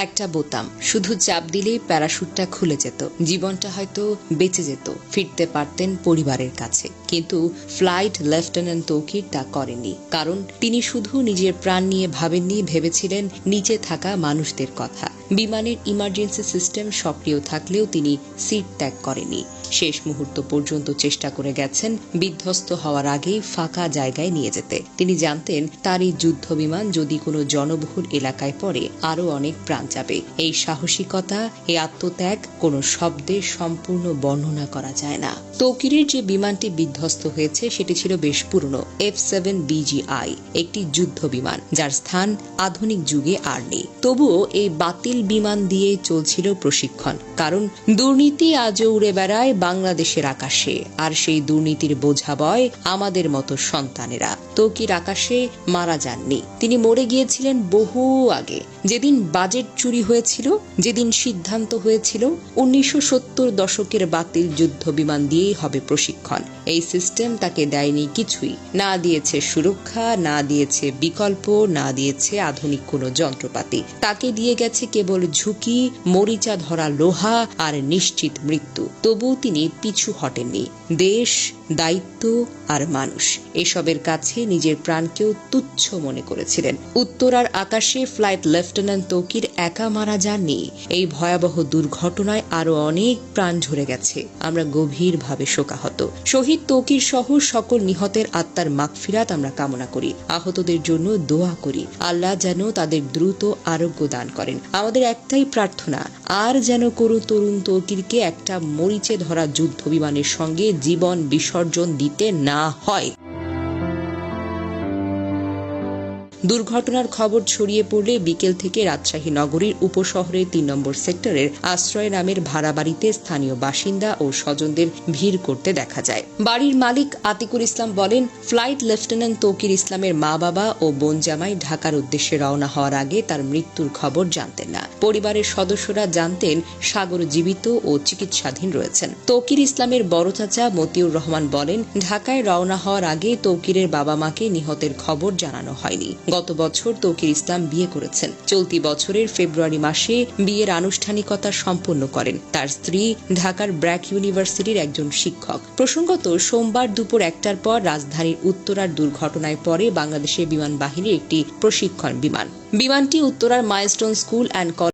একটা বোতাম, শুধু চাপ দিলেই প্যারাশুটটা খুলে যেত, জীবনটা হয়তো বেঁচে যেত, ফিরতে পারতেন পরিবারের কাছে। কিন্তু ফ্লাইট লেফটেন্যান্ট তৌকির তা করেননি, কারণ তিনি শুধু নিজের প্রাণ নিয়ে ভাবেননি, ভেবেছিলেন নিচে থাকা মানুষদের কথা। বিমানের ইমার্জেন্সি সিস্টেম সক্রিয় থাকলেও তিনি সিট ত্যাগ করেননি। শেষ মুহূর্ত পর্যন্ত চেষ্টা করে গেছেন বিধ্বস্ত হওয়ার আগেই ফাঁকা জায়গায় নিয়ে যেতে। তিনি জানতেন তার এই যুদ্ধ বিমান যদি কোনো জনবহুল এলাকায় পড়ে আরও অনেক প্রাণ যাবে। এই সাহসিকতা, এই আত্মত্যাগ কোনো শব্দে সম্পূর্ণ বর্ণনা করা যায় না। তৌকিরের যে বিমানটি বিধ্বস্ত হয়েছে সেটি ছিল বেশ পুরনো F-7BGI, একটি যুদ্ধ বিমান যার স্থান আধুনিক যুগে আর নেই। তবুও এই বাতিল বিমান দিয়ে চলছিল প্রশিক্ষণ, কারণ দুর্নীতি আজও উড়ে বেড়ায় বাংলাদেশের আকাশে, আর সেই দুর্নীতির বোঝা বয় আমাদের মতো সন্তানেরা। তৌকির আকাশে মারা যাননি, তিনি মরে গিয়েছিলেন বহু আগে। যেদিন বাজেট চুরি হয়েছিল, যেদিন সিদ্ধান্ত হয়েছিল 1970 দশকের বাতিল যুদ্ধ বিমান দিয়েই হবে প্রশিক্ষণ, এই সিস্টেম তাকে দেয়নি কিছুই। না দিয়েছে সুরক্ষা, না দিয়েছে বিকল্প, না দিয়েছে আধুনিক কোনো যন্ত্রপাতি। তাকে দিয়ে গেছে কেবল ঝুঁকি, মরিচা ধরা লোহা আর নিশ্চিত মৃত্যু। তবুও তিনি পিছু হটেননি। দেশ, দায়িত্ব আর মানুষ, এসবের কাছে নিজের প্রাণকেও তুচ্ছ মনে করেছিলেন। উত্তরার আকাশে ফ্লাইট লেফটেন্যান্ট তৌকির একা মারা যাননি। এই ভয়াবহ দুর্ঘটনায় আরো অনেক প্রাণ ঝরে গেছে। আমরা গভীরভাবে শোকাহত। শহীদ তৌকির সহ সকল নিহতের আত্মার মাগফিরাত আমরা কামনা করি। আহতদের জন্য দোয়া করি, আল্লাহ যেন তাদের দ্রুত আরোগ্য দান করেন। আমাদের একটাই প্রার্থনা, আর যেন কোনো তরুণ তৌকিরকে একটা মরিচে ধরা যুদ্ধ বিমানের সঙ্গে জীবন বিসর্জন দিতে না হয়। দুর্ঘটনার খবর ছড়িয়ে পড়লে বিকেল থেকে রাজশাহী নগরীর উপশহরের ৩ নম্বর সেক্টরের আশ্রয় নামের ভাড়া বাড়িতে স্থানীয় বাসিন্দা ও স্বজনদের ভিড় করতে দেখা যায়। বাড়ির মালিক আতিকুল ইসলাম বলেন, ফ্লাইট লেফটেন্যান্ট তৌকির ইসলামের মা বাবা ও বোন জামাই ঢাকার উদ্দেশ্যে রওনা হওয়ার আগে তার মৃত্যুর খবর জানতেন না। পরিবারের সদস্যরা জানতেন সাগর জীবিত ও চিকিৎসাধীন রয়েছেন। তৌকির ইসলামের বড় চাচা মতিউর রহমান বলেন, ঢাকায় রওনা হওয়ার আগে তৌকিরের বাবা মাকে নিহতের খবর জানানো হয়নি। গত বছর তৌকির ইসলাম বিয়ে করেছেন। চলতি বছরের ফেব্রুয়ারি মাসে বিয়ের আনুষ্ঠানিকতা সম্পন্ন করেন। তার স্ত্রী ঢাকার ব্র্যাক ইউনিভার্সিটির একজন শিক্ষক। প্রসঙ্গত, সোমবার দুপুর 1টার পর রাজধানীর উত্তরার দুর্ঘটনায় পরে বাংলাদেশের বিমান বাহিনীর একটি প্রশিক্ষণ বিমানটি উত্তরার মাইলস্টোন স্কুল অ্যান্ড